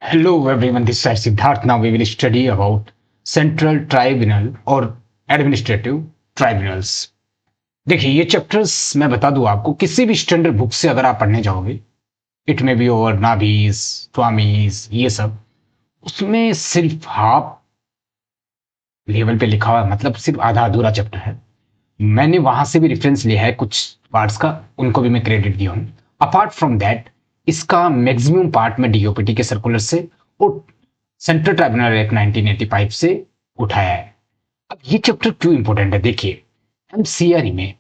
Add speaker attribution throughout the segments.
Speaker 1: Hello everyone, this is Siddharth. Now we will study about Central Tribunal और Administrative Tribunals. देखिए ये chapters मैं बता दूं आपको किसी भी स्टैंडर्ड बुक से अगर आप पढ़ने जाओगे, इट में बी ओवर नाभीज स्वामीज ये सब, उसमें सिर्फ हाफ लेवल पे लिखा हुआ है, मतलब सिर्फ आधा अधूरा चैप्टर है। मैंने वहां से भी रेफरेंस लिया है कुछ पार्ट्स का, उनको भी मैं क्रेडिट दिया हूँ। अपार्ट फ्रॉम दैट इसका मैक्सिमम पार्ट में डीओपीटी के सर्कुलर से और सेंट्रल ट्राइब्यूनल एक्ट 1985 से उठाया है। अब ये चैप्टर क्यों इंपॉर्टेंट है, देखिए एमसीआरई में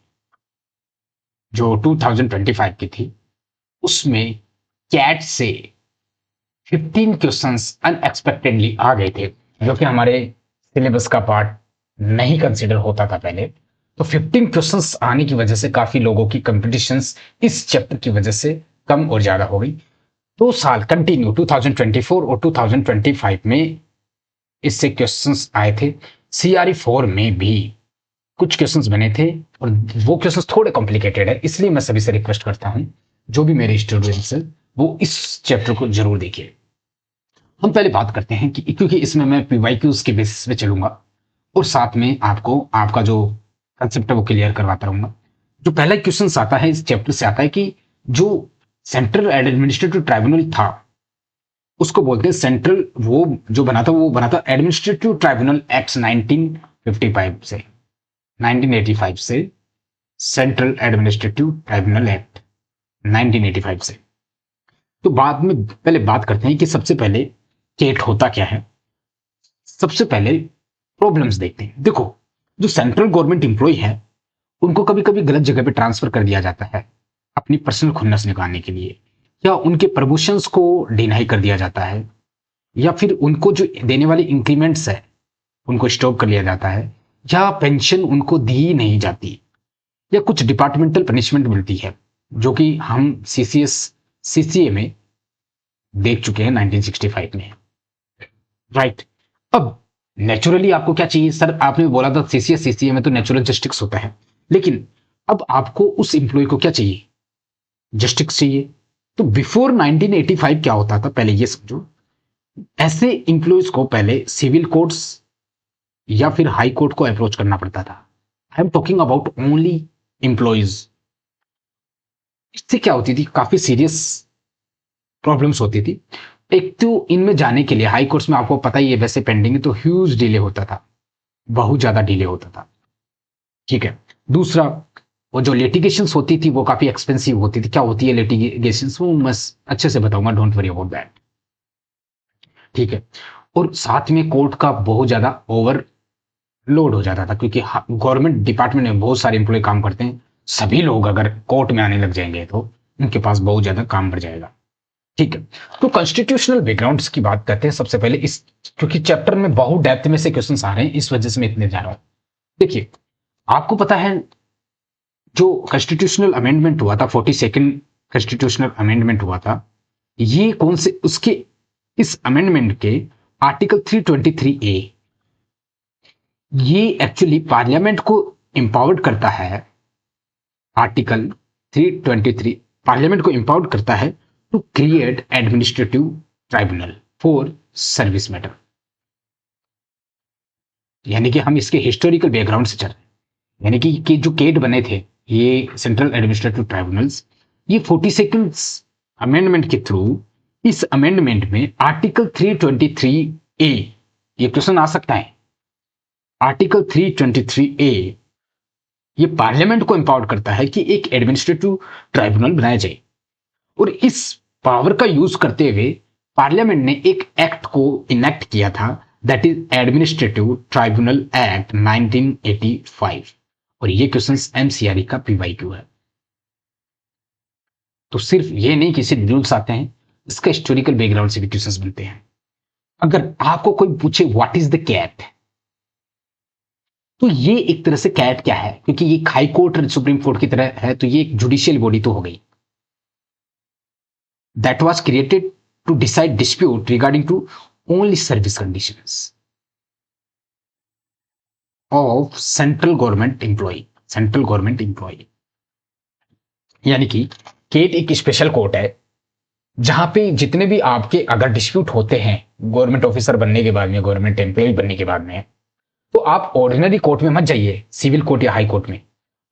Speaker 1: जो 2025 की थी उसमें कैट से 15 क्वेश्चंस अनएक्सपेक्टेडली आ गए थे, जो कि हमारे सिलेबस का पार्ट नहीं कंसिडर होता था पहले। तो 15 क्वेश्चंस आने की वजह से काफी लोगों की कंपटीशंस इस चैप्टर की वजह से कम और ज्यादा हो गई। 2 साल कंटिन्यू 2024 और 2025 में इससे क्वेश्चंस आए थे। सीआरई 4 में भी कुछ क्वेश्चंस बने थे और वो क्वेश्चंस थोड़े कॉम्प्लिकेटेड है, इसलिए मैं सभी से रिक्वेस्ट करता हूं जो भी मेरे स्टूडेंट्स हैं वो इस चैप्टर को जरूर देखिए। हम पहले बात करते हैं कि क्योंकि इसमें मैं पीवाईक्यूज के बेसिस पे चलूंगा और साथ में आपको आपका जो कंसेप्ट है वो क्लियर करवाता रहूंगा। जो पहला क्वेश्चन आता है इस चैप्टर से आता है कि जो सेंट्रल एडमिनिस्ट्रेटिव ट्राइब्यूनल था उसको बोलते हैं सेंट्रल, वो जो बना था एडमिनिस्ट्रेटिव ट्राइब्यूनल एक्ट 1955 से 1985 से सेंट्रल एडमिनिस्ट्रेटिव ट्राइब्यूनल एक्ट 1985 से। तो बाद में पहले बात करते हैं कि सबसे पहले केट होता क्या है। सबसे पहले प्रॉब्लम्स देखते हैं। देखो जो सेंट्रल गवर्नमेंट एम्प्लॉय है उनको कभी कभी गलत जगह पे ट्रांसफर कर दिया जाता है अपनी पर्सनल खुन्नस निकालने के लिए, या उनके प्रमोशंस को डिनाई कर दिया जाता है, या फिर उनको जो देने वाले इंक्रीमेंट्स है उनको स्टॉप कर लिया जाता है, या पेंशन उनको दी नहीं जाती, या कुछ डिपार्टमेंटल पनिशमेंट मिलती है, जो कि हम सीसीएस सीसीए में देख चुके हैं 1965 में। राइट। अब नेचुरली आपको क्या चाहिए सर, आपने बोला था सीसीएस सीसीए में तो नेचुरल जस्टिस होता है, लेकिन अब आपको उस इंप्लॉय को क्या चाहिए, जस्टिस चाहिए। तो बिफोर 1985 क्या होता था पहले ये समझो। ऐसे इंप्लॉयज को पहले सिविल कोर्ट्स या फिर हाई कोर्ट को अप्रोच करना पड़ता था। I am talking about only employees. इससे क्या होती थी, काफी सीरियस प्रॉब्लम्स होती थी। एक तो इनमें जाने के लिए हाई कोर्ट्स में आपको पता ही है वैसे पेंडिंग है तो ह्यूज डिले होता था, बहुत ज्यादा डिले होता था। ठीक है। दूसरा, वो जो लिटिगेशंस होती थी वो काफी एक्सपेंसिव होती थी। क्या होती है लिटिगेशंस वो मैं अच्छे से बताऊंगा, डोंट वरी अबाउट दैट। ठीक है। और साथ में कोर्ट का बहुत ज्यादा ओवरलोड हो जाता था, क्योंकि गवर्नमेंट डिपार्टमेंट में बहुत सारे एम्प्लॉय काम करते हैं। सभी लोग अगर कोर्ट में आने लग जाएंगे तो उनके पास बहुत ज्यादा काम बढ़ जाएगा। ठीक है। तो कॉन्स्टिट्यूशनल बैकग्राउंड्स की बात करते हैं सबसे पहले इस, क्योंकि चैप्टर में बहुत डेप्थ में से क्वेश्चंस आ रहे हैं इस वजह से मैं इतने जा रहा हूं। देखिए आपको पता है जो कॉन्स्टिट्यूशनल अमेंडमेंट हुआ था, 42nd कॉन्स्टिट्यूशनल अमेंडमेंट हुआ था, ये कौन से उसके इस अमेंडमेंट के आर्टिकल 323A, ये एक्चुअली पार्लियामेंट को इंपावर्ड करता है। आर्टिकल 323 पार्लियामेंट को इंपावर्ड करता है to create administrative tribunal for service matter. यानी कि हम इसके हिस्टोरिकल बैकग्राउंड से चल रहे हैं। यानी कि जो केट बने थे ये सेंट्रल एडमिनिस्ट्रेटिव ट्राइब्यूनल्स, ये 42nd अमेंडमेंट के थ्रू, इस अमेंडमेंट में आर्टिकल 323A, ये क्वेश्चन आ सकता है। आर्टिकल 323A ये पार्लियामेंट को एम्पावर करता है कि एक एडमिनिस्ट्रेटिव ट्राइब्यूनल बनाया जाए, और इस पावर का यूज करते हुए पार्लियामेंट ने एक एक्ट को इनेक्ट किया था, that is administrative tribunal act 1985। और ये क्वेश्चन एमसीआरई का पीवाईक्यू है। तो सिर्फ ये नहीं कि सिर्फ रूल्स आते हैं, इसका हिस्टोरिकल बैकग्राउंड से भी क्वेश्चंस बनते हैं। अगर आपको कोई पूछे व्हाट इज द कैट, तो ये एक तरह से कैट क्या है, क्योंकि ये हाई कोर्ट सुप्रीम कोर्ट की तरह है, तो ये एक जुडिशियल बॉडी तो हो गई that was created to decide dispute regarding to only service conditions of central government employee। यानी कि केट एक स्पेशल कोर्ट है जहां पे जितने भी आपके अगर डिस्प्यूट होते हैं गवर्नमेंट ऑफिसर बनने के बाद में, गवर्नमेंट एम्प्लॉय बनने के बाद में, तो आप ऑर्डिनरी कोर्ट में मत जाइए, सिविल कोर्ट या हाई कोर्ट में,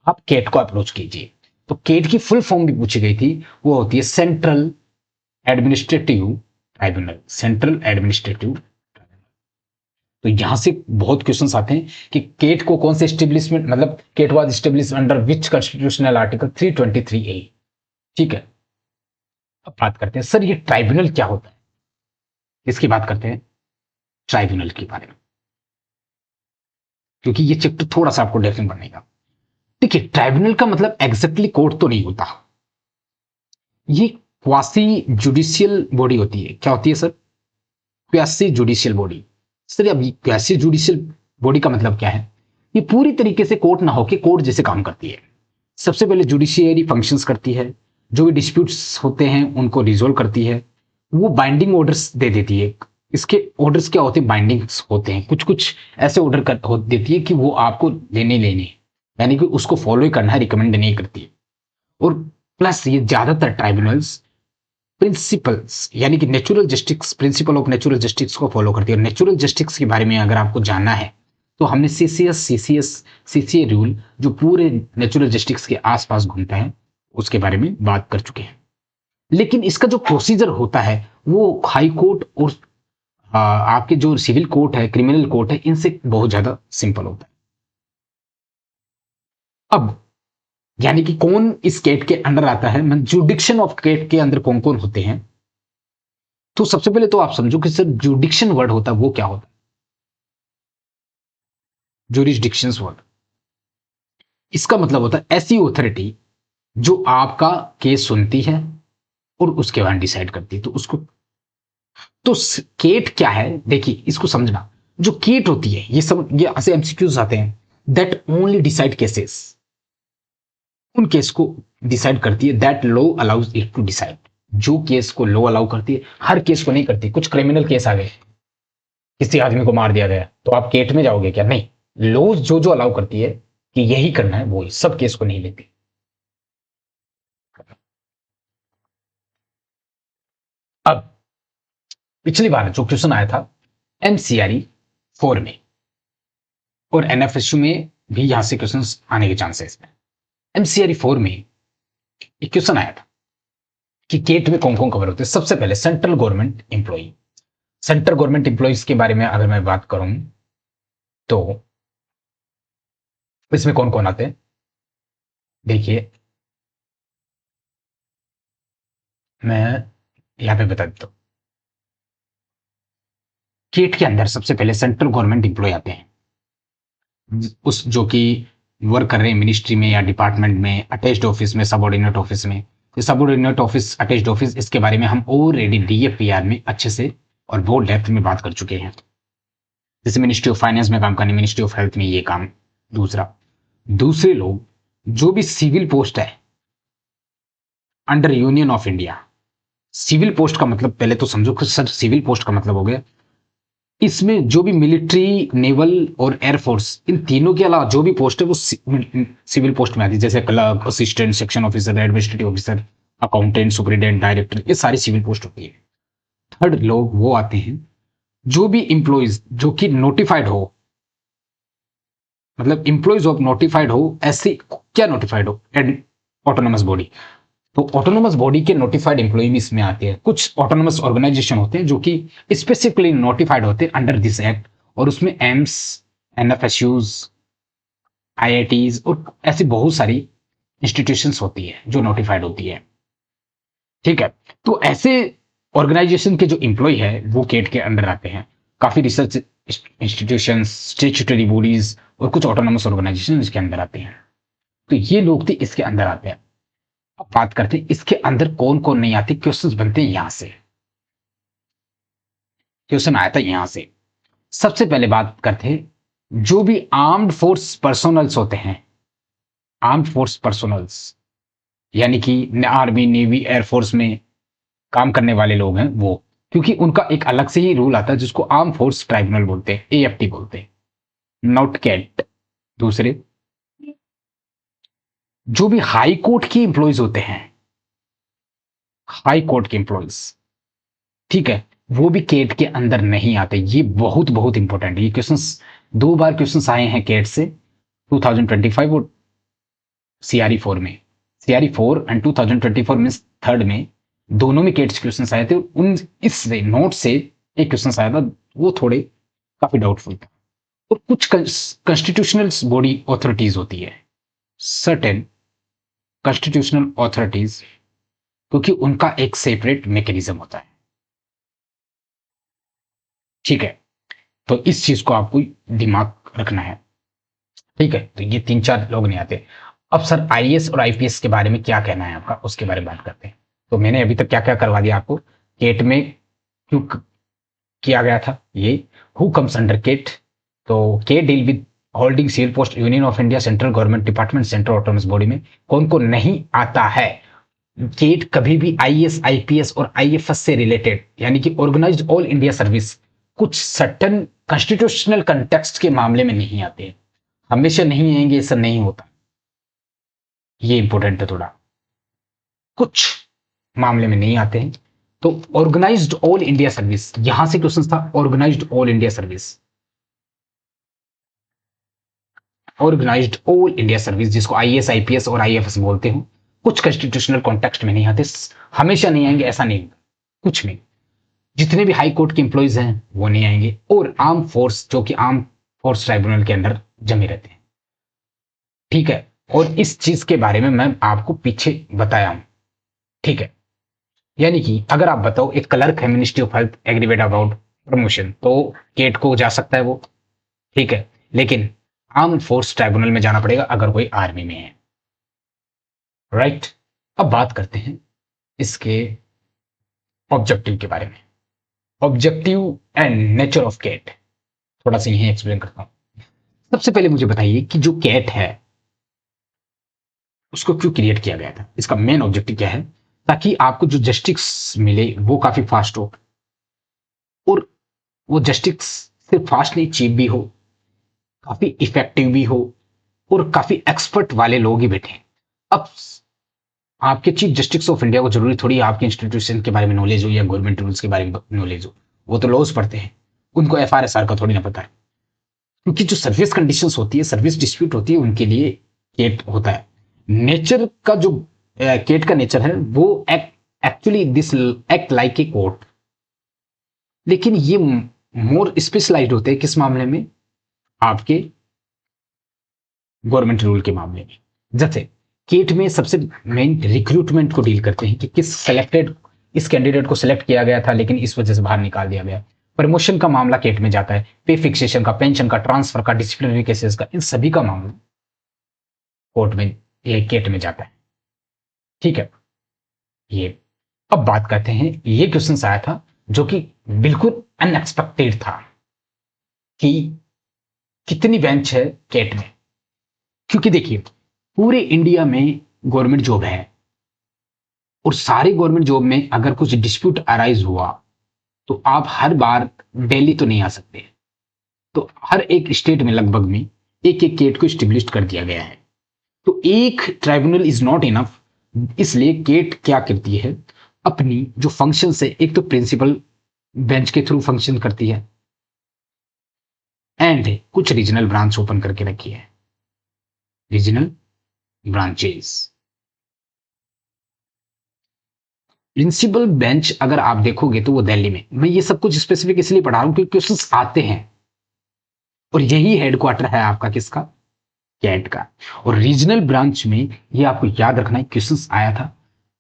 Speaker 1: आप केट को अप्रोच कीजिए। तो केट की फुल फॉर्म भी पूछी गई थी, वो होती है central administrative tribunal, central administrative. तो यहां से बहुत क्वेश्चंस आते हैं कि केट को कौन से एस्टेब्लिशमेंट, मतलब CAT was establish under which constitutional article 323A। ठीक है, अब बात करते हैं सर ये ट्राइब्यूनल क्या होता है, इसकी बात करते हैं ट्राइब्यूनल के बारे में, क्योंकि ये चैप्टर थोड़ा सा आपको डिफरेंट बनेगा। देखिए ट्राइब्यूनल का मतलब एग्जैक्टली कोर्ट तो नहीं होता, ये क्वासी जुडिशियल बॉडी होती है। क्या होती है sir? Quasi judicial body. Sir अब क्वासी जुडिशियल बॉडी का मतलब क्या है? ये पूरी तरीके से कोर्ट ना होके कोर्ट जैसे काम करती है। सबसे पहले जुडिशियरी फंक्शंस करती है, जो भी डिस्प्यूट्स होते हैं उनको रिजोल्व करती है, वो बाइंडिंग ऑर्डर्स दे देती है। इसके ऑर्डर्स क्या होते हैं? बाइंडिंग्स होते हैं, कुछ कुछ ऐसे ऑर्डर देती है कि वो आपको लेने लेने, यानी कि उसको फॉलो ही करना है, रिकमेंड नहीं करती है। और प्लस ये ज्यादातर ट्राइब्यूनल्स प्रिंसिपल्स यानी कि natural justice, principle of natural justice को फॉलो करती है। और नेचुरल जस्टिस के बारे में अगर आपको जानना है तो हमने सीसीए रूल जो पूरे नेचुरल जस्टिस के आसपास घूमता है उसके बारे में बात कर चुके हैं। लेकिन इसका जो प्रोसीजर होता है वो हाई कोर्ट और आपके जो सिविल कोर्ट है, क्रिमिनल कोर्ट है, इनसे बहुत ज्यादा सिंपल होता है। अब यानी कि कौन इस केट के अंडर आता है, मतलब जुडिक्शन ऑफ केट के अंदर कौन कौन होते हैं। तो सबसे पहले तो आप समझो कि सर जुडिक्शन वर्ड होता है वो क्या होता है? जुरिस्डिक्शन वर्ड, इसका मतलब होता है ऐसी ऑथोरिटी जो आपका केस सुनती है और उसके बाद डिसाइड करती है। तो उसको, तो केट क्या है देखिए, इसको समझना। जो केट होती है ये सब, ये ऐसे एमसीक्यूज आते हैं, दैट ओनली डिसाइड केसेस, उन केस को डिसाइड करती है, that law allows it to decide, जो केस को लॉ अलाउ करती है। हर केस को नहीं करती। कुछ क्रिमिनल केस आ गए, किसी आदमी को मार दिया गया, तो आप केट में जाओगे क्या? नहीं, लॉ जो जो अलाउ करती है कि यही करना है वो सब केस को नहीं लेती। अब पिछली बार जो क्वेश्चन आया था एमसीआरई 4 में और एनएफएसयू में भी यहां से क्वेश्चन आने के चांसेस है। एमसीआरई 4 में एक क्वेश्चन आया था कि केट में कौन कौन कवर होते हैं। सबसे पहले central government employee, central government employees के बारे में अगर मैं बात करूं तो इसमें कौन कौन आते हैं देखिए, मैं यहां पे बता देता हूं। केट के अंदर सबसे पहले सेंट्रल गवर्नमेंट एम्प्लॉय आते हैं, उस जो कि वर्क कर रहे हैं मिनिस्ट्री में या डिपार्टमेंट में, अटैच्ड ऑफिस में, सबऑर्डिनेट ऑफिस में। सबऑर्डिनेट ऑफिस, अटैच्ड ऑफिस, इसके बारे में हम ऑलरेडी डीएफपीआर में अच्छे से और बहुत डेप्थ में बात कर चुके हैं। जैसे मिनिस्ट्री ऑफ फाइनेंस में काम करने, मिनिस्ट्री ऑफ हेल्थ में ये काम। दूसरा, दूसरे लोग जो भी सिविल पोस्ट है under Union of India, civil post का मतलब पहले तो समझो कि सर सिविल पोस्ट का मतलब हो गया इसमें जो भी मिलिट्री, नेवल और एयरफोर्स, इन तीनों के अलावा जो भी पोस्ट है वो सिविल पोस्ट में आती है। जैसे clerk, assistant, section officer, administrative officer, accountant, superintendent, director, ये सारी सिविल पोस्ट होती है। थर्ड लोग वो आते हैं जो भी इंप्लॉइज जो कि नोटिफाइड हो, मतलब इंप्लॉइज ऑफ नोटिफाइड हो, ऐसी क्या नोटिफाइड हो, ऑटोनोमस बॉडी। तो ऑटोनोमस बॉडी के नोटिफाइड एम्प्लॉय भी इसमें आते हैं। कुछ ऑटोनोमस ऑर्गेनाइजेशन होते हैं जो कि स्पेसिफिकली नोटिफाइड होते हैं अंडर दिस एक्ट, और उसमें एम्स, एनएफएसयूज, आईआईटीज और ऐसी बहुत सारी इंस्टीट्यूशंस होती है जो नोटिफाइड होती है। ठीक है, तो ऐसे ऑर्गेनाइजेशन के जो एम्प्लॉय है वो केट के अंडर आते हैं। काफी रिसर्च इंस्टीट्यूशंस, स्टेचुटरी बॉडीज और कुछ ऑटोनोमस ऑर्गेनाइजेशन इसके अंदर आते हैं। तो ये लोग थे इसके अंदर आते हैं। अब बात करते हैं इसके अंदर कौन कौन नहीं आते, क्वेश्चंस बनते हैं यहां से। क्वेश्चन आया था यहां से। सबसे पहले बात करते हैं जो भी आर्म्ड फोर्स पर्सोनल्स होते हैं, आर्म्ड फोर्स पर्सोनल्स यानी कि आर्मी, नेवी, एयरफोर्स में काम करने वाले लोग हैं वो, क्योंकि उनका एक अलग से ही रूल आता है जिसको आर्म फोर्स ट्राइब्यूनल बोलते हैं, एएफटी बोलते हैं, नॉट कैट। दूसरे, जो भी हाई कोर्ट के इंप्लॉइज होते हैं, हाई कोर्ट के एम्प्लॉइज, ठीक है, वो भी केट के अंदर नहीं आते। ये बहुत बहुत इंपॉर्टेंट है। ये क्वेश्चंस, दो बार क्वेश्चंस आए हैं केट से, 2025 और सीआरई 4 में। सीआरई 4 एंड 2024 मींस थर्ड में, दोनों में केट्स क्वेश्चंस आए थे। उन इस नोट से एक क्वेश्चन आया था, वो थोड़े काफी डाउटफुल था। और कुछ कॉन्स्टिट्यूशनल बॉडी अथॉरिटीज होती है, सर्टेन कॉन्स्टिट्यूशनल अथॉरिटीज, क्योंकि उनका एक सेपरेट मैकेनिज्म होता है, ठीक है। तो इस चीज को आपको दिमाग रखना है, ठीक है। तो ये तीन चार लोग नहीं आते। अब सर आईएएस और आईपीएस के बारे में क्या कहना है आपका, उसके बारे में बात करते हैं। तो मैंने अभी तक क्या क्या करवा दिया आपको, केट में क्यों किया गया था ये, हु कम्स अंडर केट। तो के deal with holding civil post, Union of India, central government department, central autonomous body में कौन को नहीं आता है। केट कभी भी आईएएस आईपीएस और आईएफएस से रिलेटेड, यानी कि ऑर्गेनाइज्ड ऑल इंडिया सर्विस, कुछ सर्टन कॉन्स्टिट्यूशनल कंटेक्स्ट के मामले में नहीं आते, हमेशा नहीं आएंगे, ऐसा नहीं होता। ये इंपॉर्टेंट है थोड़ा, कुछ मामले में नहीं आते हैं। तो ऑर्गेनाइज्ड ऑल इंडिया सर्विस, यहां से क्वेश्चन था, organised all India service, organised all India service, जिसको आईएएस आईपीएस और आईएफएस बोलते हो, कुछ कॉन्स्टिट्यूशनल कॉन्टेक्स्ट में नहीं आते, हमेशा नहीं आएंगे ऐसा नहीं, कुछ में। जितने भी हाई कोर्ट के एम्प्लॉइज हैं वो नहीं आएंगे, और आर्म फोर्स, जो कि आर्म फोर्स ट्राइब्यूनल के अंदर जमे रहते हैं, ठीक है। और इस चीज के बारे में मैं आपको पीछे बताया हूं, ठीक है। यानी कि अगर आप बताओ एक क्लर्क है ministry of health aggravate about promotion, तो केट को जा सकता है वो, ठीक है। लेकिन आर्म फोर्स ट्राइब्यूनल में जाना पड़ेगा अगर कोई आर्मी में है, राइट। अब बात करते हैं इसके ऑब्जेक्टिव के बारे में, objective and nature of CAT, थोड़ा सा यही एक्सप्लेन करता हूं। सबसे पहले मुझे बताइए कि जो कैट है उसको क्यों क्रिएट किया गया था, इसका मेन ऑब्जेक्टिव क्या है, ताकि आपको जो जस्टिस मिले वो काफी फास्ट हो, और वो जस्टिस सिर्फ फास्ट नहीं, चीप भी हो, काफी इफेक्टिव भी हो, और काफी एक्सपर्ट वाले लोग ही बैठे हैं। अब आपके चीफ जस्टिस ऑफ इंडिया को जरूरी थोड़ी आपके इंस्टीट्यूशन के बारे में नॉलेज हो या गवर्नमेंट रूल्स के बारे में नॉलेज हो, वो तो लॉज पढ़ते हैं, उनको एफआरएसआर का थोड़ी ना पता है। क्योंकि जो सर्विस कंडीशंस होती है, सर्विस डिस्प्यूट होती है, उनके लिए केट होता है। नेचर का जो केट का नेचर है वो actually this act like a court, लेकिन ये मोर स्पेशलाइज्ड होते हैं किस मामले में, आपके गवर्नमेंट रूल के मामले में। जैसे केट में सबसे मेन रिक्रूटमेंट को डील करते हैं कि किस सेलेक्टेड, इस कैंडिडेट को सिलेक्ट किया गया था लेकिन इस वजह से बाहर निकाल दिया गया। प्रमोशन का मामला केट में जाता है, पे फिक्सेशन का, पेंशन का, ट्रांसफर का, डिसिप्लिनरी केसेस का, इन सभी का मामला कोर्ट में, ये केट में जाता है, ठीक है। ये अब बात करते हैं, ये क्वेश्चन आया था जो कि बिल्कुल अनएक्सपेक्टेड था कि कितनी बेंच है केट में। क्योंकि देखिए पूरे इंडिया में गवर्नमेंट जॉब है, और सारे गवर्नमेंट जॉब में अगर कुछ डिस्प्यूट अराइज हुआ तो आप हर बार दिल्ली तो नहीं आ सकते। तो हर एक स्टेट में लगभग में एक एक केट को स्टेब्लिश कर दिया गया है। तो एक ट्राइब्यूनल इज नॉट इनफ, इसलिए केट क्या करती है, अपनी जो फंक्शन है, एक तो प्रिंसिपल बेंच के थ्रू फंक्शन करती है, एंड कुछ रीजनल ब्रांच ओपन करके रखी है, रीजनल ब्रांचेस। प्रिंसिपल बेंच अगर आप देखोगे तो वो दिल्ली में, मैं ये सब कुछ स्पेसिफिक इसलिए पढ़ा रहा हूं क्योंकि क्वेश्चंस आते हैं, और यही हेडक्वार्टर है आपका किसका, कैट का। और रीजनल ब्रांच में ये आपको याद रखना है, क्वेश्चंस आया था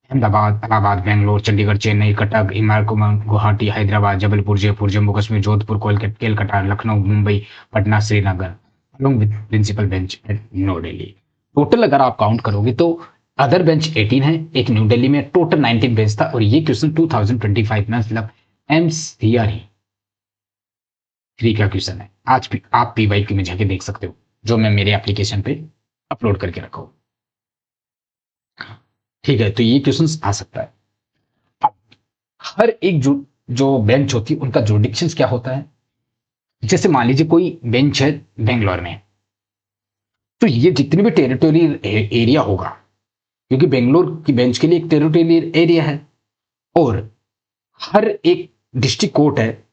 Speaker 1: Ahmedabad, Allahabad, Bangalore, Chandigarh, Chennai, Cuttack, Himachal, Guwahati, Hyderabad, Jabalpur, Jaipur, Jammu Kashmir, Jodhpur, Kolkata, Lucknow, Mumbai, Patna, Srinagar, along with principal bench at New Delhi. Total अगर आप काउंट करोगे तो अदर बेंच 18 है, एक न्यू दिल्ली में, टोटल 19 बेंच था। और ये क्वेश्चन 2025 में, मतलब एमसीआरई 3 का क्वेश्चन है। आज भी आप पीवाईक्यू में जाके देख सकते हो, जो मैं मेरे एप्लीकेशन पे अपलोड करके रखा हूं, ठीक है। तो ये क्वेश्चन आ सकता है। अब हर एक जो जो बेंच होती है उनका जुडिक्शन क्या होता है। जैसे मान लीजिए कोई बेंच है बेंगलोर में, तो ये जितनी भी टेरिटोरियल एरिया होगा, क्योंकि बेंगलोर की बेंच के लिए एक टेरिटोरियल एरिया है, और हर एक डिस्ट्रिक्ट कोर्ट है,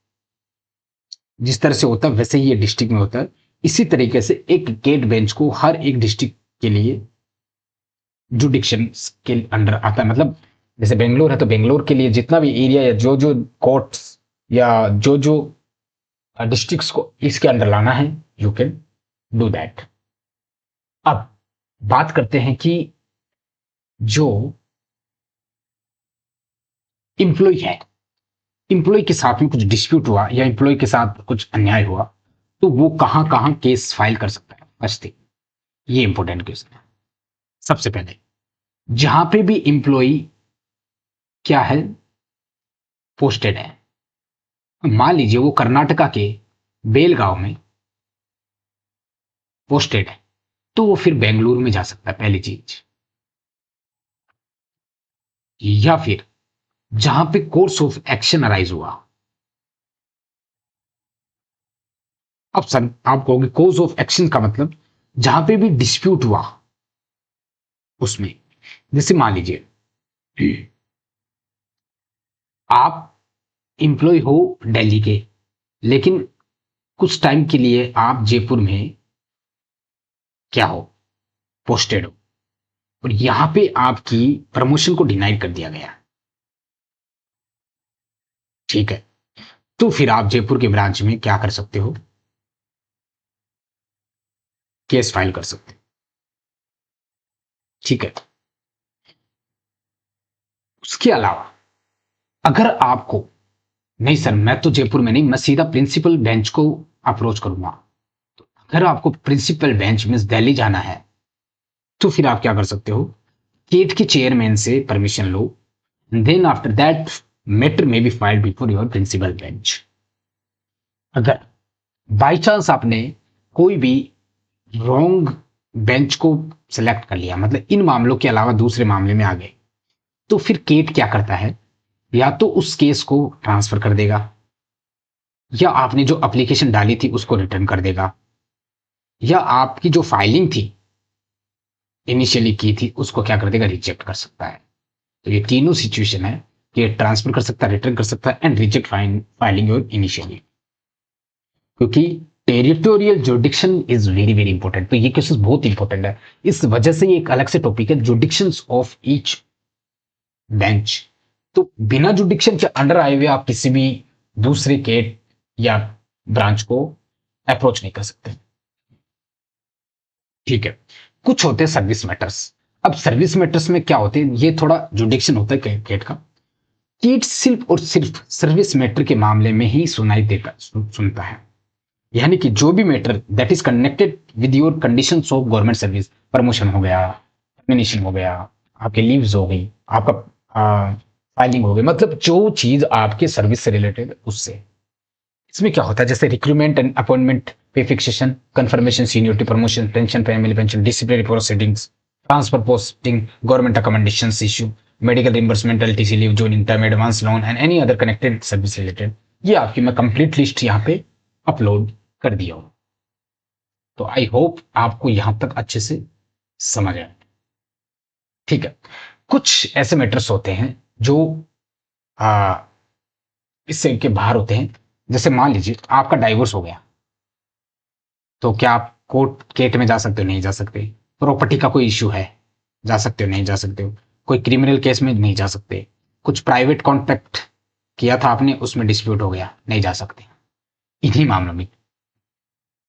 Speaker 1: जिस तरह से होता है वैसे ही ये डिस्ट्रिक्ट में होता है। इसी तरीके से एक गेट बेंच को हर एक डिस्ट्रिक्ट के लिए जुडिक्शन के अंडर आता है। मतलब जैसे बेंगलोर है तो बेंगलोर के लिए जितना भी एरिया या जो जो कोर्ट्स या जो जो डिस्ट्रिक्ट्स को इसके अंडर लाना है, यू कैन डू दैट। अब बात करते हैं कि जो इंप्लॉय है, इंप्लॉय के साथ में कुछ डिस्प्यूट हुआ या इंप्लॉय के साथ कुछ अन्याय हुआ तो वो कहां कहां केस फाइल कर सकता है। फर्स्ट थिंग, ये इंपॉर्टेंट क्वेश्चन है। सबसे पहले जहां पे भी इंप्लॉय क्या है, पोस्टेड है, मान लीजिए वो कर्नाटका के बेलगांव में पोस्टेड है, तो वो फिर बेंगलुरु में जा सकता है, पहली चीज। या फिर जहां पे कोर्स ऑफ एक्शन अराइज हुआ। अब सर आप कहोगे कोर्स ऑफ एक्शन का मतलब जहां पे भी डिस्प्यूट हुआ उसमें, जैसे मान लीजिए आप इंप्लॉय हो दिल्ली के, लेकिन कुछ टाइम के लिए आप जयपुर में क्या हो, पोस्टेड हो, और यहां पे आपकी प्रमोशन को डिनाइड कर दिया गया। ठीक है, तो फिर आप जयपुर के ब्रांच में क्या कर सकते हो, केस फाइल कर सकते हो। ठीक है, उसके अलावा अगर आपको नहीं सर मैं तो जयपुर में नहीं, मैं सीधा प्रिंसिपल बेंच को अप्रोच करूंगा, तो अगर आपको प्रिंसिपल बेंच में दिल्ली जाना है तो फिर आप क्या कर सकते हो, केट के चेयरमैन से परमिशन लो, देन आफ्टर दैट मैटर में be filed before your principal bench. अगर बाई चांस आपने कोई भी रॉन्ग बेंच को सिलेक्ट कर लिया, मतलब इन मामलों के अलावा दूसरे मामले में आ गए, तो फिर केट क्या करता है, या तो उस केस को ट्रांसफर कर देगा, या आपने जो एप्लीकेशन डाली थी उसको रिटर्न कर देगा, या आपकी जो फाइलिंग थी इनिशियली की थी उसको क्या कर देगा, रिजेक्ट कर सकता है। तो ये तीनों सिचुएशन है कि ट्रांसफर कर सकता है, रिटर्न कर सकता है and reject filing your initially. क्योंकि territorial jurisdiction is very very important, तो ये केसेस बहुत इंपॉर्टेंट है। इस वजह से ये एक अलग से टॉपिक है, जुडिक्शंस ऑफ ईच बेंच। तो बिना जुडिक्शन के अंडर आए हुए आप किसी भी दूसरे केट या ब्रांच को अप्रोच नहीं कर सकते। ठीक है, कुछ होते हैं सर्विस मैटर्स। अब सर्विस मैटर्स में क्या होते हैं, ये थोड़ा जुडिक्शन होता है केट का। केट सिर्फ और सिर्फ सर्विस मैटर के मामले में ही सुनाई देता सुनता है। यानी कि जो भी matter that is connected with your conditions of government service, promotion हो गया, टर्मिनेशन हो गया, आपके लीव्स हो गई, आपका फाइलिंग हो गई, मतलब जो चीज आपके सर्विस से रिलेटेड उससे। इसमें क्या होता है, जैसे रिक्रूटमेंट एंड अपॉइंटमेंट, पे fixation, confirmation, seniority, promotion, pension, family pension, disciplinary proceedings, transfer posting, government recommendations issue, medical reimbursement, LTC leave, joining time, advance loan and any other connected service related. ये आपकी मैं complete list यहाँ पे upload कर दिया हूँ। तो I hope आपको यहां तक अच्छे से समझ आए। ठीक है, कुछ ऐसे मैटर्स होते हैं जो आ, इससे के बाहर होते हैं। जैसे मान लीजिए आपका डाइवोर्स हो गया, तो क्या आप कोर्ट केट में जा सकते हो, नहीं जा सकते। प्रॉपर्टी का कोई इश्यू है, जा सकते हो, नहीं जा सकते हो। कोई क्रिमिनल केस में नहीं जा सकते। कुछ प्राइवेट कॉन्ट्रैक्ट किया था आपने, उसमें डिस्प्यूट हो गया, नहीं जा सकते। इन्हीं मामलों में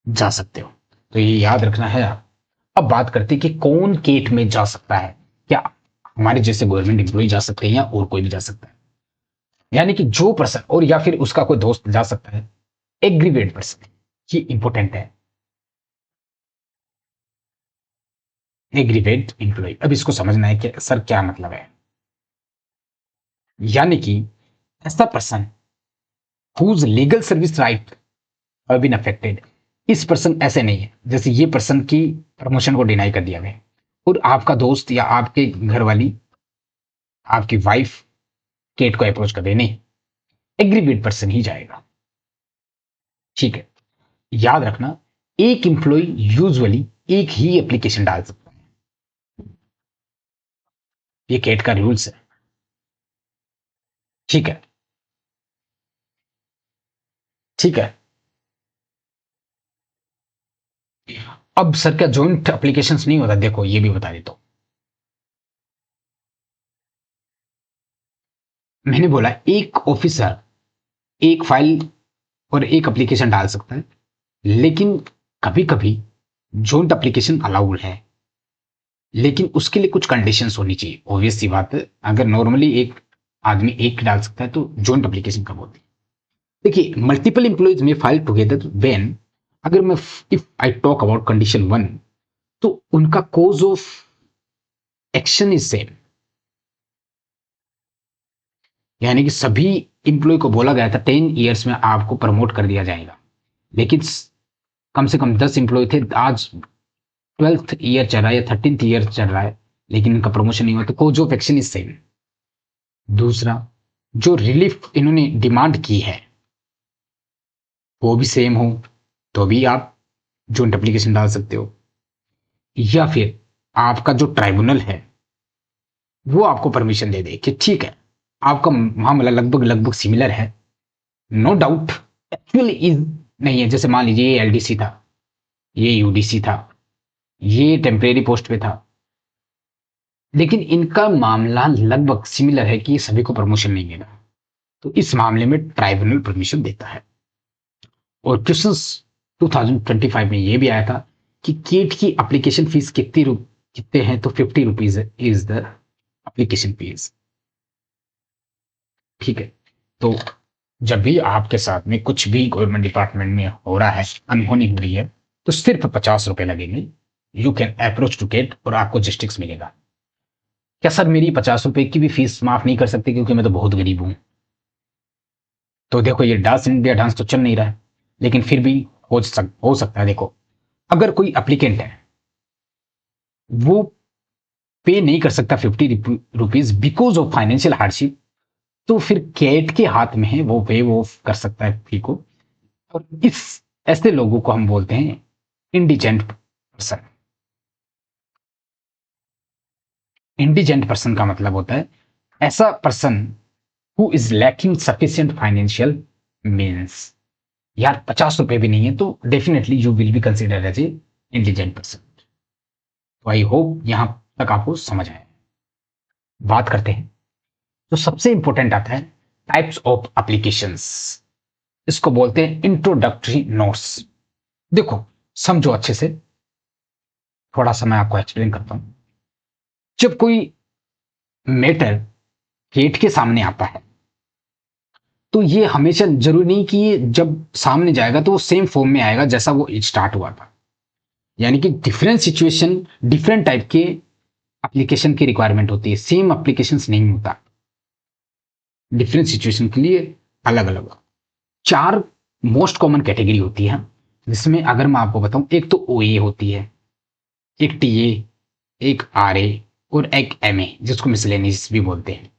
Speaker 1: जा सकते हो, तो ये याद रखना है आप। अब बात करते हैं कि कौन केट में जा सकता है। क्या हमारे जैसे गवर्नमेंट एम्प्लॉय जा सकते हैं या और कोई भी जा सकता है, यानी कि जो पर्सन और या फिर उसका कोई दोस्त जा सकता है, एग्रीवेट पर्सन। ये इंपॉर्टेंट है, एग्रीवेट एम्प्लॉय। अब इसको समझना है कि सर क्या मतलब है। यानी कि ऐसा person whose legal service right have been affected. इस पर्सन ऐसे नहीं है जैसे ये पर्सन की प्रमोशन को डिनाई कर दिया गया और आपका दोस्त या आपके घर वाली, आपकी वाइफ केट को अप्रोच कर रही, नहीं, एग्रीवेट पर्सन ही जाएगा। ठीक है, याद रखना, एक इंप्लॉय यूजुअली एक ही एप्लीकेशन डाल सकता है, ये केट का रूल्स है। ठीक है, ठीक है। अब सर क्या जॉइंट एप्लीकेशंस नहीं होता? देखो ये भी बता देता हूं। मैंने बोला एक ऑफिसर एक फाइल और एक एप्लीकेशन डाल सकता है, लेकिन कभी कभी जॉइंट एप्लीकेशन अलाउड है, लेकिन उसके लिए कुछ कंडीशंस होनी चाहिए। ऑब्वियस सी बात है, अगर नॉर्मली एक आदमी एक डाल सकता है तो जॉइंट एप्लीकेशन कब होती है? देखिए, मल्टीपल एम्प्लॉयज में फाइल टुगेदर व्हेन, अगर मैं if I talk about condition one, तो उनका cause of action is same. यानी कि सभी इंप्लॉय को बोला गया था 10 ईयर्स में आपको प्रमोट कर दिया जाएगा, लेकिन कम से कम 10 एम्प्लॉय थे, आज 12th ईयर चल रहा है या 13th ईयर चल रहा है, लेकिन इनका प्रमोशन नहीं हुआ, तो cause of action is same. दूसरा, जो रिलीफ इन्होंने डिमांड की है वो भी सेम हो, तो भी आप जॉइंट एप्लीकेशन डाल सकते हो। या फिर आपका जो ट्राइब्यूनल है वो आपको परमिशन दे दे कि ठीक है, आपका मामला लगभग लगभग सिमिलर है, नो डाउट एक्चुअली इज नहीं है। जैसे मान लीजिए ये एलडीसी था, ये यूडीसी था, ये टेम्परेरी पोस्ट पे था, लेकिन इनका मामला लगभग सिमिलर है कि सभी को प्रमोशन नहीं मिला, तो इस मामले में ट्राइब्यूनल परमिशन देता है। और क्वेश्चंस 2025 में ये भी आया था कि केट की एप्लीकेशन फीस कितने हैं, तो 50 rupees is the application fees. ठीक है, तो जब भी आपके साथ में कुछ भी गवर्नमेंट डिपार्टमेंट में हो रहा है, अनहोनी हो रही है, तो सिर्फ 50 रुपए लगेंगे। You can approach to get और आपको जस्टिस मिलेगा। क्या सर मेरी 50 रुपए की भी फीस माफ नहीं कर सकते क्योंकि मैं तो बहुत गरीब हूं? तो देखो, ये डांस इंडिया डांस तो चल नहीं रहा है, लेकिन फिर भी हो सकता है। देखो, अगर कोई अप्लीकेंट है, वो पे नहीं कर सकता 50 rupees because of financial hardship, तो फिर कैट के हाथ में है, वो पे ऑफ कर सकता है फी को। और इस ऐसे लोगों को हम बोलते हैं इंडिजेंट पर्सन। इंडिजेंट पर्सन का मतलब होता है ऐसा person who is lacking sufficient financial means. यार 50 रुपए भी नहीं है तो definitely you will be consider as a intelligent person. तो आई होप यहां तक आपको समझ आए। बात करते हैं, तो सबसे इंपॉर्टेंट आता है टाइप्स ऑफ एप्लीकेशंस। इसको बोलते हैं इंट्रोडक्टरी नोट्स। देखो, समझो अच्छे से, थोड़ा सा मैं आपको एक्सप्लेन करता हूं। जब कोई मैटर गेट के सामने आता है, तो ये हमेशा जरूरी नहीं कि ये जब सामने जाएगा तो वो सेम फॉर्म में आएगा जैसा वो स्टार्ट हुआ था। यानी कि डिफरेंट सिचुएशन, डिफरेंट टाइप के एप्लीकेशन की रिक्वायरमेंट होती है, सेम एप्लीकेशंस नहीं होता। डिफरेंट सिचुएशन के लिए अलग अलग चार मोस्ट कॉमन कैटेगरी होती है, जिसमें अगर मैं आपको बताऊं, एक तो ओए होती है, एक टीए, एक आरए और एक एमए, जिसको मिसलेनियस भी बोलते हैं।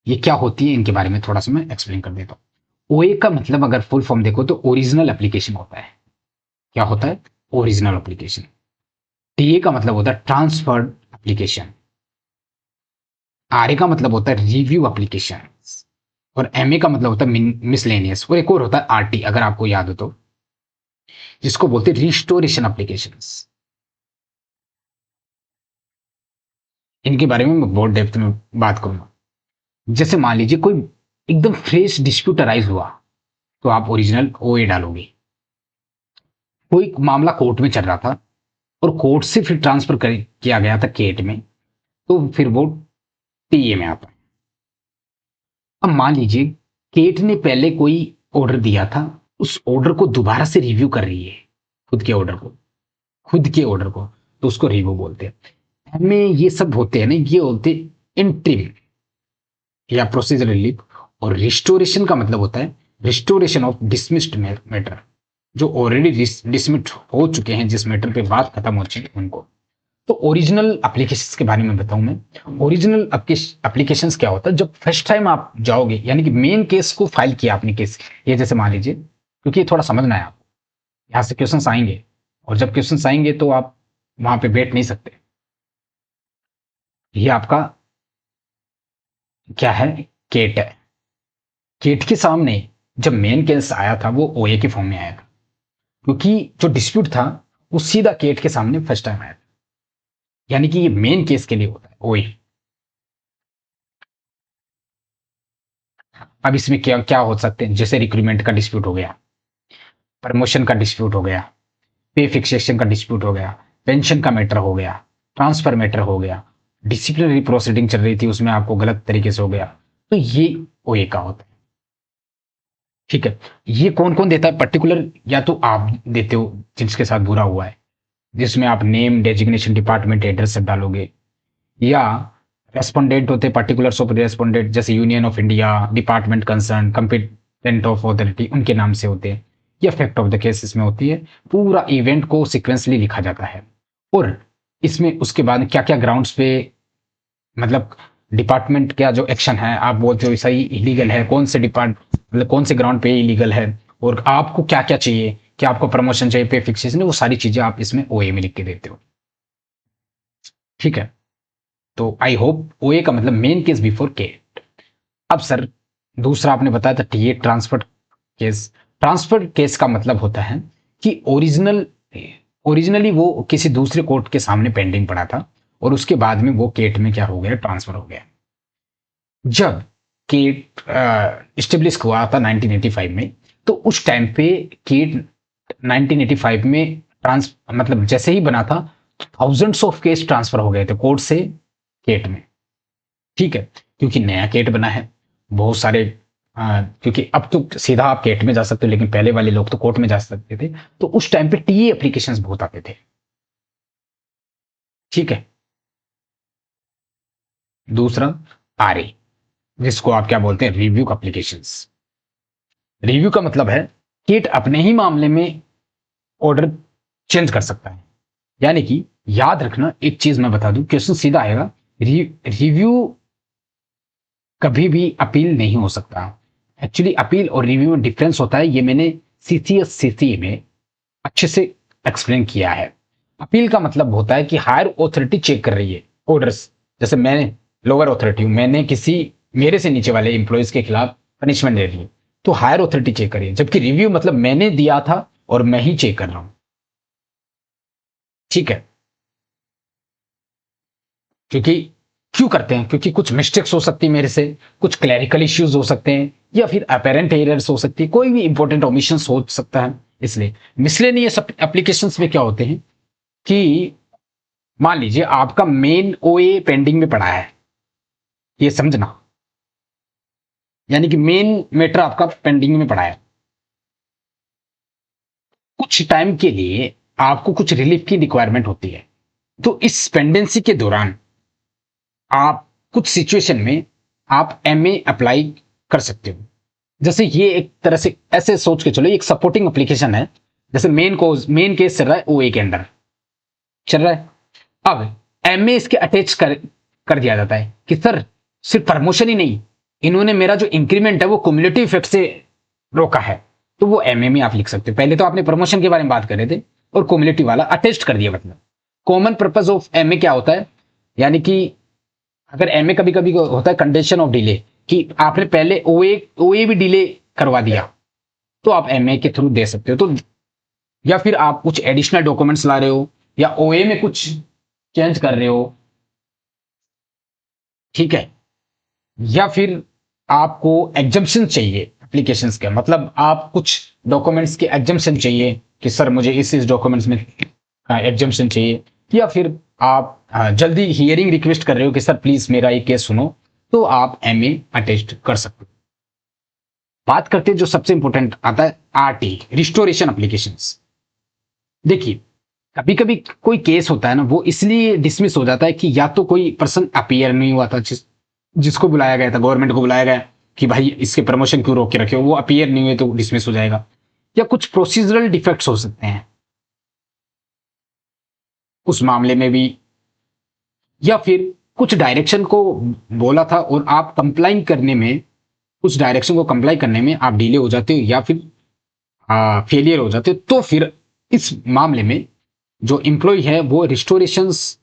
Speaker 1: ये क्या होती है, इनके बारे में थोड़ा सा मैं एक्सप्लेन कर देता हूँ। ओए का मतलब अगर फुल फॉर्म देखो तो ओरिजिनल एप्लीकेशन होता है। क्या होता है? Original application. टीए का मतलब होता है ट्रांसफर्ड एप्लीकेशन। आरए का मतलब होता है रिव्यू एप्लीकेशन। और एमए का मतलब होता है मिसलेनियस। और एक और होता है आरटी, अगर आपको याद हो तो, जिसको बोलते हैं रिस्टोरेशन एप्लीकेशंस। इनके बारे में मैं बहुत डेप्थ में बात करूंगा। जैसे मान लीजिए कोई एकदम फ्रेश डिस्प्यूट अराइज हुआ, तो आप ओरिजिनल ओए डालोगे। कोई मामला कोर्ट में चल रहा था और कोर्ट से फिर किया गया था केट में, तो फिर वो टीए में आता है। अब मान लीजिए केट ने पहले कोई ऑर्डर दिया था, उस ऑर्डर को दोबारा से रिव्यू कर रही है, खुद के ऑर्डर को, खुद के ऑर्डर को, तो उसको रिव्यू बोलते हैं। हमें ये सब होते हैं ना, ये होते इंट्रीम या प्रोसीजर रिलीफ। और रिस्टोरेशन का मतलब होता है रिस्टोरेशन ऑफ डिसमिस्ड मैटर, जो ऑलरेडी डिसमिस्ड हो चुके हैं, जिस मैटर पे बात खत्म हो चुकी है उनको। तो ओरिजिनल एप्लीकेशंस के बारे में बताऊं मैं। ओरिजिनल एप्लीकेशंस क्या होता है? जब फर्स्ट टाइम आप जाओगे, यानी कि मेन केस को फाइल किया आपने, केस ये जैसे मान लीजिए, क्योंकि ये थोड़ा समझना है आपको, यहां से क्वेश्चंस आएंगे, और जब क्वेश्चंस आएंगे तो आप वहां पे बैठ नहीं सकते। ये आपका क्या है? केट है। केट के सामने जब मेन केस आया था वो ओए के फॉर्म में आया था, क्योंकि जो डिस्प्यूट था वो सीधा केट के सामने फर्स्ट टाइम आया था। यानी कि ये मेन केस के लिए होता है ओए। अब इसमें क्या क्या हो सकते हैं, जैसे रिक्रूटमेंट का डिस्प्यूट हो गया, प्रमोशन का डिस्प्यूट हो गया, पे फिक्सेशन का डिस्प्यूट हो गया, पेंशन का मैटर हो गया, ट्रांसफर मैटर हो गया, डिसिप्लिनरी प्रोसीडिंग चल रही थी उसमें आपको गलत तरीके से हो गया, तो ये ओए का होता है। ठीक है, ये कौन कौन देता है पर्टिकुलर, या तो आप देते हो जिसके साथ बुरा हुआ है, जिसमें आप नेम डेजिग्नेशन डिपार्टमेंट एड्रेस सब डालोगे, या रेस्पोंडेंट होते पर्टिकुलर ऑफ रेस्पोंडेंट जैसे union of India, department concern, competent of authority, उनके नाम से होते हैं, या फैक्ट ऑफ द केस इसमें होती है। पूरा इवेंट को सिक्वेंसली लिखा जाता है, और इसमें उसके बाद क्या क्या ग्राउंड्स पे, मतलब डिपार्टमेंट का जो एक्शन है आप बोलते हो सही इलीगल है, कौन से डिपार्ट मतलब कौन से ग्राउंड पे इलीगल है, और आपको क्या क्या चाहिए, क्या आपको प्रमोशन चाहिए, पे फिक्सेशन, वो सारी चीजें आप इसमें ओए में लिख के देते हो। ठीक है, तो आई होप ओए का मतलब मेन केस बिफोर केट। अब सर दूसरा आपने बताया था TA transfer case. Transfer case का मतलब होता है कि ओरिजिनली वो किसी दूसरे कोर्ट के सामने पेंडिंग पड़ा था, और उसके बाद में वो केट में क्या हो गया, ट्रांसफर हो गया। जब केट स्टेब्लिश हुआ था 1985 में, तो उस टाइम पे केट 1985 में ट्रांस मतलब जैसे ही बना था, थाउजेंड्स ऑफ केस ट्रांसफर हो गए थे कोर्ट से केट में। ठीक है, क्योंकि नया केट बना है, बहुत सारे क्योंकि अब तो सीधा आप केट में जा सकते हो, लेकिन पहले वाले लोग तो कोर्ट में जा सकते थे, तो उस टाइम पे टीए एप्लीकेशंस बहुत आते थे। ठीक है, दूसरा आरए, जिसको आप क्या बोलते हैं, रिव्यू एप्लीकेशंस। रिव्यू का मतलब है केट अपने ही मामले में ऑर्डर चेंज कर सकता है। यानी कि याद रखना एक चीज मैं बता दूं, क्वेश्चन सीधा आएगा, रिव्यू कभी भी अपील नहीं हो सकता। एक्चुअली अपील और रिव्यू में डिफरेंस होता है, ये मैंने सीसीएस सीसी में अच्छे से एक्सप्लेन किया है। अपील का मतलब होता है कि हायर अथॉरिटी चेक कर रही है ऑर्डर्स, जैसे मैं लोअर अथॉरिटी हूं, मैंने किसी मेरे से नीचे वाले इंप्लॉइज के खिलाफ पनिशमेंट दे रही है, तो हायर अथॉरिटी चेक करिए। जबकि रिव्यू मतलब मैंने दिया था और मैं ही चेक कर रहा हूं। ठीक है, क्योंकि क्यों करते हैं, क्योंकि कुछ मिस्टेक्स हो सकती है मेरे से, कुछ क्लैरिकल इश्यूज हो सकते हैं, या फिर अपेरेंट एरर्स हो सकती है, कोई भी इंपॉर्टेंट ओमिशन हो सकता है। इसलिए मिसलेनियस एप्लीकेशंस में क्या होते हैं कि मान लीजिए आपका मेन ओए पेंडिंग में पड़ा है, ये समझना, यानी कि मेन मैटर आपका पेंडिंग में पड़ा है, कुछ टाइम के लिए आपको कुछ रिलीफ की रिक्वायरमेंट होती है, तो इस पेंडेंसी के दौरान आप कुछ सिचुएशन में आप एमए अप्लाई कर सकते हो। जैसे ये एक तरह से ऐसे सोच के चलो, एक सपोर्टिंग एप्लीकेशन है, जैसे मेन केस चल रहा है ओए के अंडर चल रहा है, अब एमए इसके अटैच कर दिया जाता है कि सर सिर्फ प्रमोशन ही नहीं, इन्होंने मेरा जो इंक्रीमेंट है वो क्युमुलेटिव इफेक्ट से रोका है, तो वो एमए में आप लिख सकते हो। पहले तो आपने प्रमोशन के बारे में बात कर रहे थे और क्युमुलेटिव वाला अटैच कर दिया। मतलब कॉमन पर्पज ऑफ एमए क्या होता है, यानी कि अगर एमए कभी कभी होता है कंडीशन ऑफ डिले, कि आपने पहले ओए ओए भी डिले करवा दिया, तो आप एमए के थ्रू दे सकते हो। तो या फिर आप कुछ एडिशनल डॉक्यूमेंट्स ला रहे हो, या ओए में कुछ चेंज कर रहे हो, ठीक है, या फिर आपको एग्जम्पशन चाहिए एप्लीकेशंस का, मतलब आप कुछ डॉक्यूमेंट्स के एग्जम्पशन चाहिए कि सर मुझे इस डॉक्यूमेंट्स में एग्जम्पशन चाहिए, या फिर आप जल्दी हियरिंग रिक्वेस्ट कर रहे हो कि सर प्लीज मेरा ये केस सुनो, तो आप एमए अटेस्ट कर सकते हो। बात करते हैं जो सबसे इंपॉर्टेंट आता है आरटी, रिस्टोरेशन एप्लीकेशंस। देखिए कभी कभी कोई केस होता है ना, वो इसलिए डिसमिस हो जाता है कि या तो कोई पर्सन अपीयर नहीं हुआ था, जिसको बुलाया गया था, गवर्नमेंट को बुलाया गया कि भाई इसके प्रमोशन क्यों रोक के रखे हो, वो अपीयर नहीं हुए तो डिसमिस हो जाएगा, या कुछ प्रोसीजरल डिफेक्ट्स हो सकते हैं उस मामले में भी, या फिर कुछ डायरेक्शन को बोला था और आप कंप्लाई करने में, उस डायरेक्शन को कंप्लाई करने में आप डिले हो जाते हो, या फिर फेलियर हो जाते हो, तो फिर इस मामले में जो एम्प्लॉय है वो रिस्टोरेशंस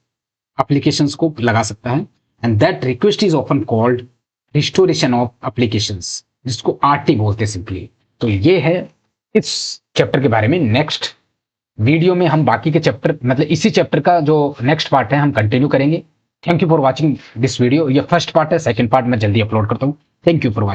Speaker 1: एप्लीकेशंस को लगा सकता है, and that request is often called restoration of applications, जिसको आरटी बोलते हैं सिंपली। तो ये है इस चैप्टर के बारे में। नेक्स्ट वीडियो में हम बाकी के चैप्टर, मतलब इसी चैप्टर का जो नेक्स्ट पार्ट है, हम कंटिन्यू करेंगे। Thank you for watching this video. ये फर्स्ट पार्ट है, सेकंड पार्ट मैं जल्दी अपलोड करता हूँ। Thank you for watching.